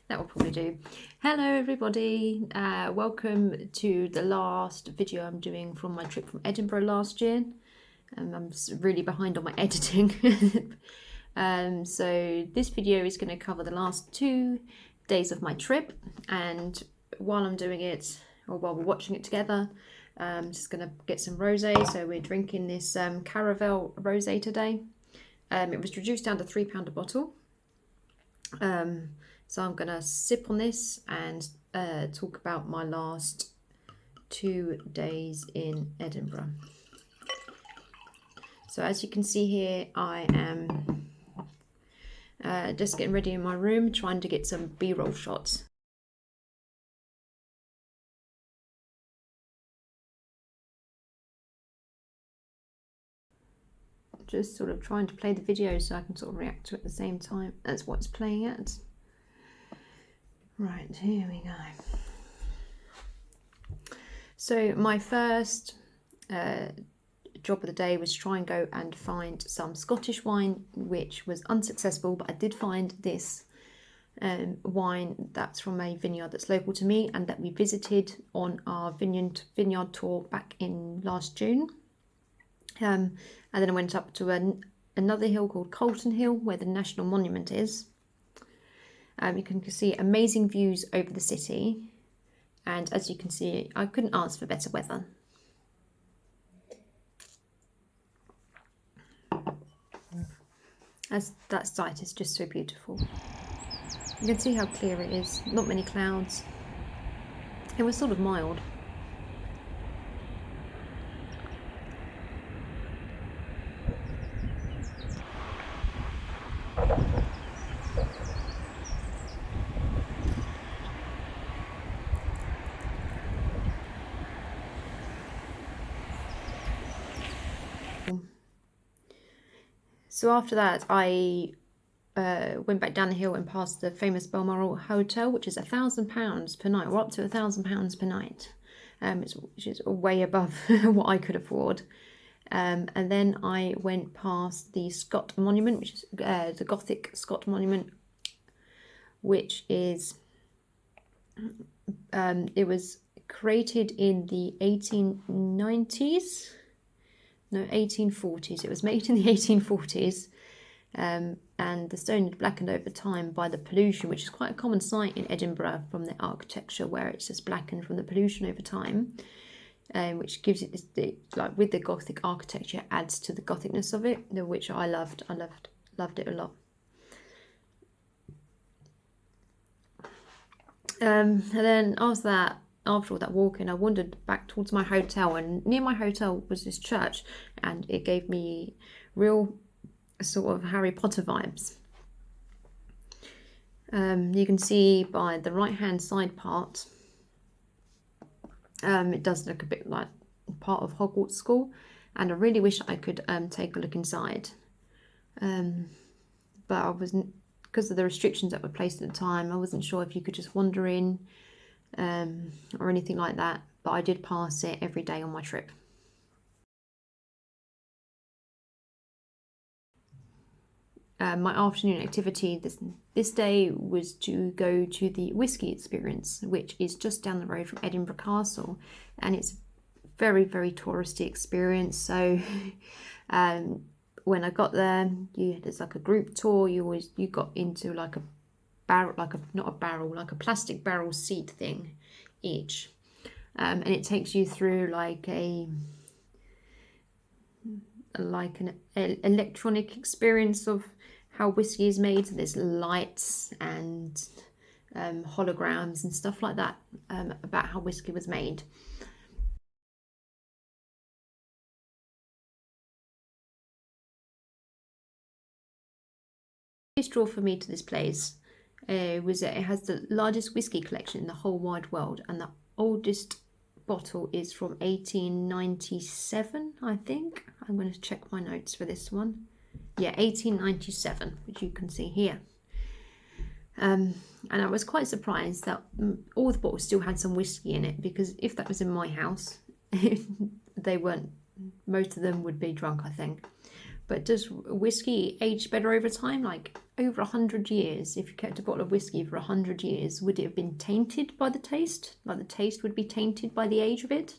That will probably do. Hello everybody, welcome to the last video I'm doing from my trip from Edinburgh last year. I'm really behind on my editing. So this video is going to cover the last 2 days of my trip, and while I'm doing it, or while we're watching it together, I'm just going to get some rosé. So we're drinking this Caravel rosé today. It was reduced down to £3 a bottle. So I'm going to sip on this and talk about my last 2 days in Edinburgh. So as you can see here, I am just getting ready in my room, trying to get some B-roll shots. Just sort of trying to play the video so I can sort of react to it at the same time as what's playing at. Right, here we go. So my first job of the day was try and go and find some Scottish wine, which was unsuccessful, but I did find this wine that's from a vineyard that's local to me and that we visited on our vineyard tour back in last June. And then I went up to another hill called Colton Hill, where the National Monument is. You can see amazing views over the city, and as you can see, I couldn't ask for better weather. As that sight is just so beautiful. You can see how clear it is, not many clouds. It was sort of mild. So after that, I went back down the hill and passed the famous Belmoral Hotel, which is £1,000 per night. We're up to £1,000 per night, which is way above what I could afford. And then I went past the Scott Monument, which is the Gothic Scott Monument, which is it was created in the 1890s. No, 1840s. It was made in the 1840s, and the stone had blackened over time by the pollution, which is quite a common sight in Edinburgh from the architecture, where it's just blackened from the pollution over time, which gives it this, like with the Gothic architecture, adds to the Gothicness of it, which I loved. I loved it a lot. And then after all that walking, I wandered back towards my hotel, and near my hotel was this church, and it gave me real sort of Harry Potter vibes. You can see by the right hand side part, it does look a bit like part of Hogwarts School, and I really wish I could take a look inside, but I wasn't, because of the restrictions that were placed at the time, I wasn't sure if you could just wander in or anything like that, but I did pass it every day on my trip. My afternoon activity this day was to go to the Whiskey Experience, which is just down the road from Edinburgh Castle, and it's a very, very touristy experience. So when I got there, there's like a group tour. You got into like a barrel, like a plastic barrel seat thing each, and it takes you through like an electronic experience of how whiskey is made. So there's lights and holograms and stuff like that about how whiskey was made. The biggest draw for me to this place was that it has the largest whiskey collection in the whole wide world, and the oldest bottle is from 1897, I think. I'm going to check my notes for this one. Yeah, 1897, which you can see here. And I was quite surprised that all the bottles still had some whiskey in it, because if that was in my house, they weren't, most of them would be drunk, I think. But does whiskey age better over time? Like, over 100 years, if you kept a bottle of whiskey for 100 years, would it have been tainted by the taste? Like the taste would be tainted by the age of it?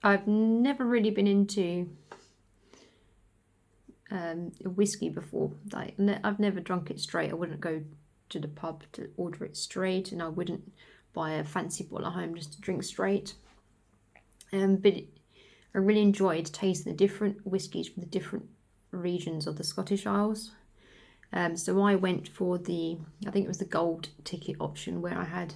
I've never really been into whiskey before. Like I've never drunk it straight. I wouldn't go to the pub to order it straight, and I wouldn't buy a fancy bottle at home just to drink straight. But I really enjoyed tasting the different whiskies from the different regions of the Scottish Isles. So I went for I think it was the gold ticket option, where I had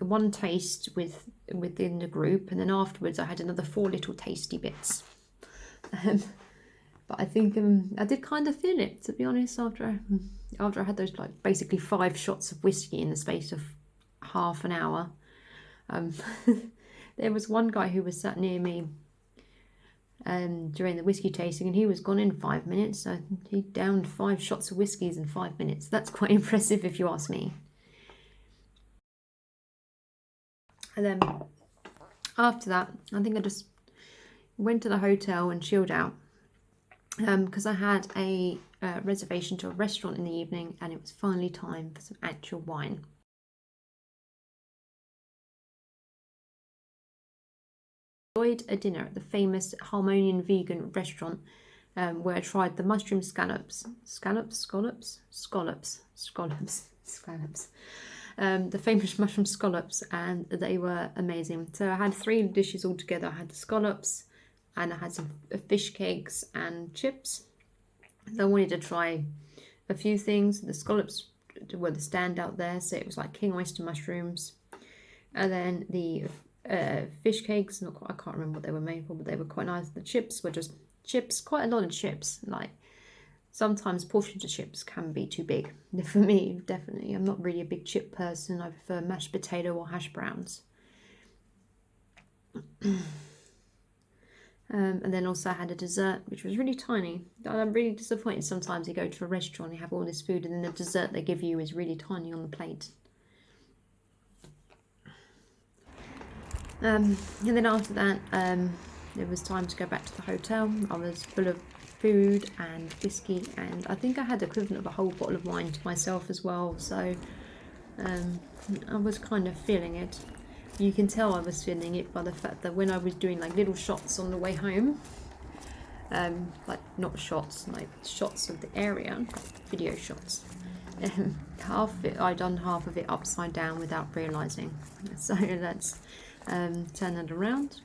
one taste within the group, and then afterwards I had another 4 little tasty bits. But I think I did kind of feel it, to be honest, after I had those like basically 5 shots of whiskey in the space of half an hour. There was one guy who was sat near me during the whiskey tasting, and he was gone in 5 minutes. So he downed 5 shots of whiskies in 5 minutes. That's quite impressive if you ask me. And then after that, I think I just went to the hotel and chilled out, because I had a reservation to a restaurant in the evening, and it was finally time for some actual wine. Enjoyed a dinner at the famous Harmonian vegan restaurant, where I tried the mushroom scallops. The famous mushroom scallops, and they were amazing. So I had 3 dishes altogether. I had the scallops, and I had some fish cakes and chips. So I wanted to try a few things. The scallops were the standout there, so it was like king oyster mushrooms, and then the fish cakes, I can't remember what they were made for, but they were quite nice. The chips were just chips, quite a lot of chips. Like sometimes portions of chips can be too big for me, definitely. I'm not really a big chip person. I prefer mashed potato or hash browns. And then also I had a dessert, which was really tiny. I'm really disappointed sometimes you go to a restaurant, you have all this food, and then the dessert they give you is really tiny on the plate. And then after that, it was time to go back to the hotel. I was full of food and whiskey, and I think I had the equivalent of a whole bottle of wine to myself as well. So I was kind of feeling it. You can tell I was feeling it by the fact that when I was doing like little shots on the way home, like not shots, like shots of the area, video shots. Half of it, I'd done half of it upside down without realising. So let's turn that around.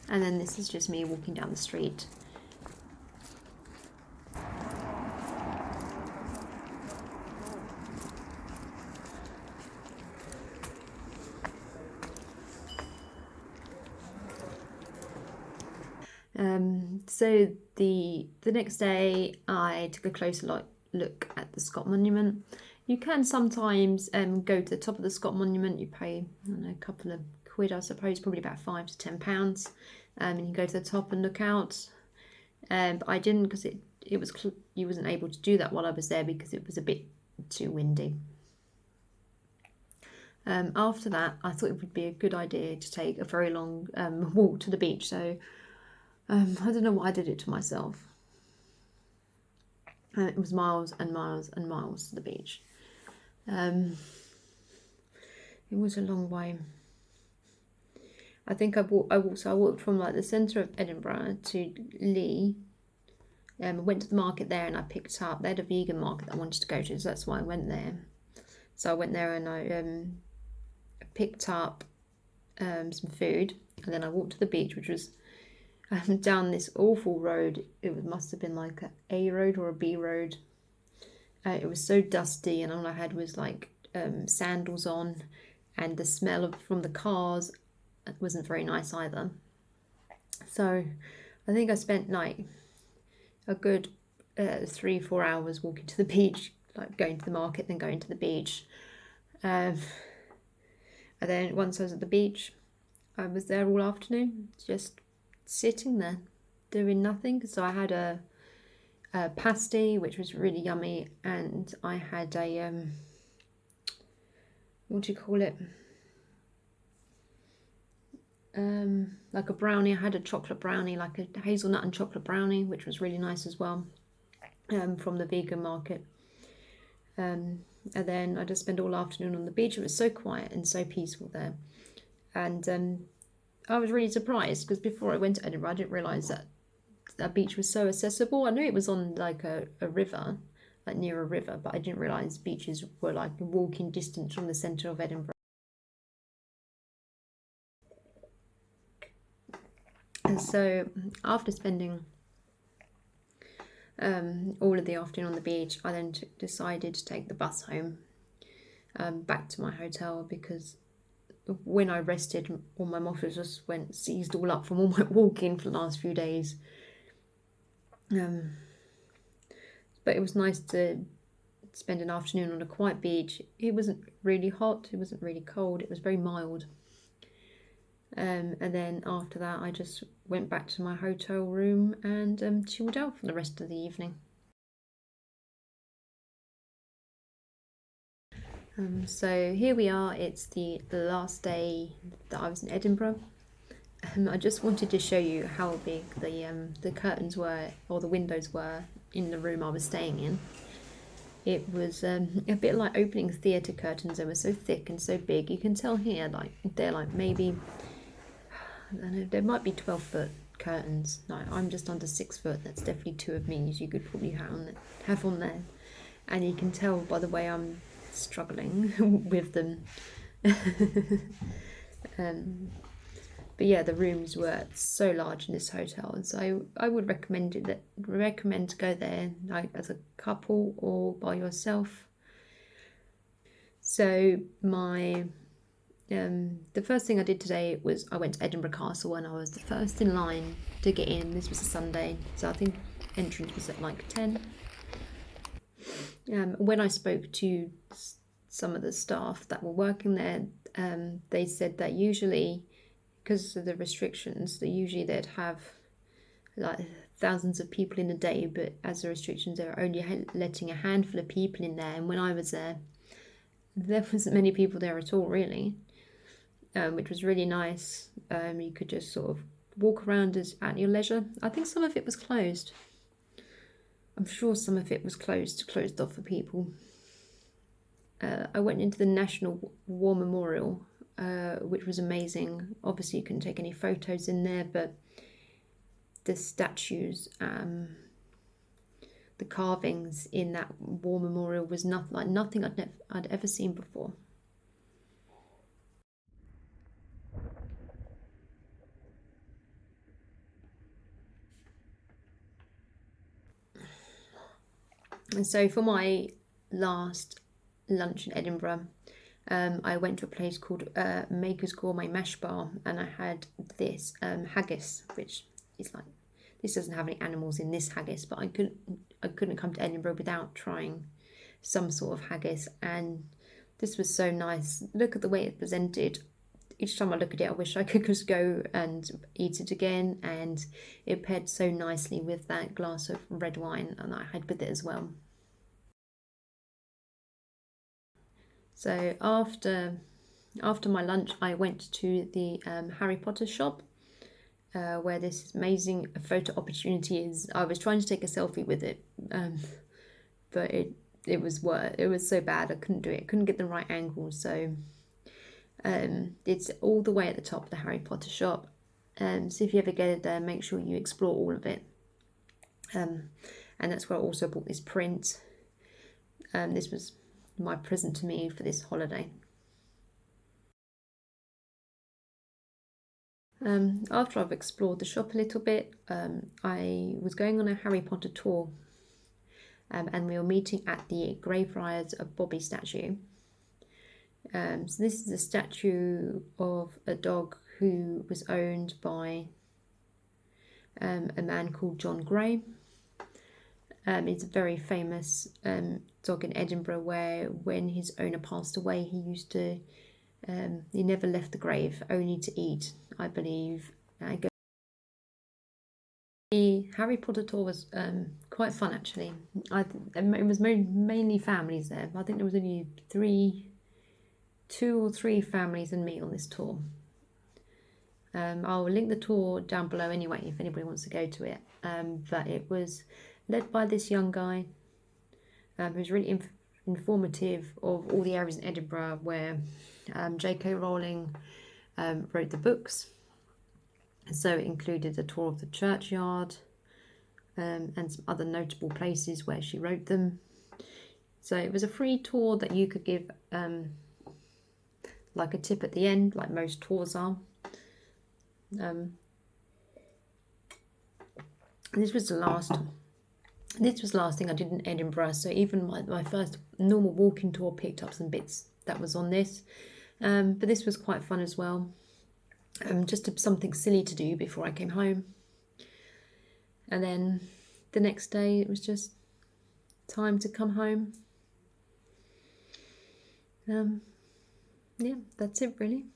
And then this is just me walking down the street. So the next day I took a closer look at the Scott Monument. You can sometimes go to the top of the Scott Monument. You pay, I don't know, a couple of quid, I suppose, probably about £5 to £10, and you go to the top and look out. But I didn't, because you wasn't able to do that while I was there because it was a bit too windy. After that, I thought it would be a good idea to take a very long walk to the beach. So I don't know why I did it to myself. It was miles and miles and miles to the beach. It was a long way. I think I walked from like the centre of Edinburgh to Lee. I went to the market there, and I picked up, they had a vegan market that I wanted to go to, so that's why I went there. So I went there and I picked up some food, and then I walked to the beach, which was down this awful road. It must have been like A road or a B road. It was so dusty, and all I had was like sandals on, and the smell from the cars wasn't very nice either. So I think I spent like a good 3-4 hours walking to the beach, like going to the market, then going to the beach. And then once I was at the beach, I was there all afternoon, just sitting there doing nothing. So I had a pasty, which was really yummy, and I had a what do you call it, like a brownie. I had a chocolate brownie, like a hazelnut and chocolate brownie, which was really nice as well, from the vegan market. And then I just spent all afternoon on the beach. It was so quiet and so peaceful there. And I was really surprised because before I went to Edinburgh, I didn't realise that that beach was so accessible. I knew it was on like a river, like near a river, but I didn't realise beaches were like walking distance from the centre of Edinburgh. And so after spending all of the afternoon on the beach, I then decided to take the bus home back to my hotel, because when I rested, all my muscles just went seized all up from all my walking for the last few days. But it was nice to spend an afternoon on a quiet beach. It wasn't really hot, it wasn't really cold, it was very mild. And then after that, I just went back to my hotel room and chilled out for the rest of the evening. So here we are, it's the last day that I was in Edinburgh. I just wanted to show you how big the curtains were, or the windows were, in the room I was staying in. It was a bit like opening theatre curtains. They were so thick and so big. You can tell here, like they're like maybe, I don't know, there might be 12-foot curtains. Like I'm just under 6 foot. That's definitely two of me, as you could probably have on there. And you can tell by the way I'm struggling with them. But yeah, the rooms were so large in this hotel, and so I would recommend to go there like as a couple or by yourself. So my the first thing I did today was I went to Edinburgh Castle, and I was the first in line to get in. This was a Sunday, so I think entrance was at like 10. When I spoke to some of the staff that were working there, they said that usually, because of the restrictions, they'd have like thousands of people in a day, but as the restrictions, they were only letting a handful of people in there. And when I was there wasn't many people there at all, really, which was really nice. You could just sort of walk around at your leisure. I think some of it was closed. I'm sure some of it was closed off for people. I went into the National War Memorial, which was amazing. Obviously, you couldn't take any photos in there, but the statues, the carvings in that war memorial was nothing I'd ever seen before. And so for my last lunch in Edinburgh, I went to a place called Maker's Gourmet Mash Bar, and I had this haggis, which is like, this doesn't have any animals in this haggis, but I couldn't come to Edinburgh without trying some sort of haggis, and this was so nice. Look at the way it's presented. Each time I look at it, I wish I could just go and eat it again, and it paired so nicely with that glass of red wine and I had with it as well. So after my lunch, I went to the Harry Potter shop, where this amazing photo opportunity is. I was trying to take a selfie with it, but it was so bad I couldn't do it. I couldn't get the right angle. So it's all the way at the top of the Harry Potter shop. So if you ever get it there, make sure you explore all of it. And that's where I also bought this print. This was my present to me for this holiday. After I've explored the shop a little bit, I was going on a Harry Potter tour, and we were meeting at the Greyfriars of Bobby statue. So this is a statue of a dog who was owned by a man called John Gray. It's a very famous dog in Edinburgh, where when his owner passed away, he never left the grave, only to eat, I believe. The Harry Potter tour was quite fun, actually. It was mainly families there. I think there was only 2 or 3 families and me on this tour. I'll link the tour down below anyway if anybody wants to go to it. But it was led by this young guy who's really informative of all the areas in Edinburgh where J.K. Rowling wrote the books. So it included a tour of the churchyard and some other notable places where she wrote them. So it was a free tour that you could give like a tip at the end, like most tours are. This was the last thing I did in Edinburgh, so even my first normal walking tour picked up some bits that was on this. But this was quite fun as well. Just something silly to do before I came home. And then the next day it was just time to come home. Yeah, that's it really.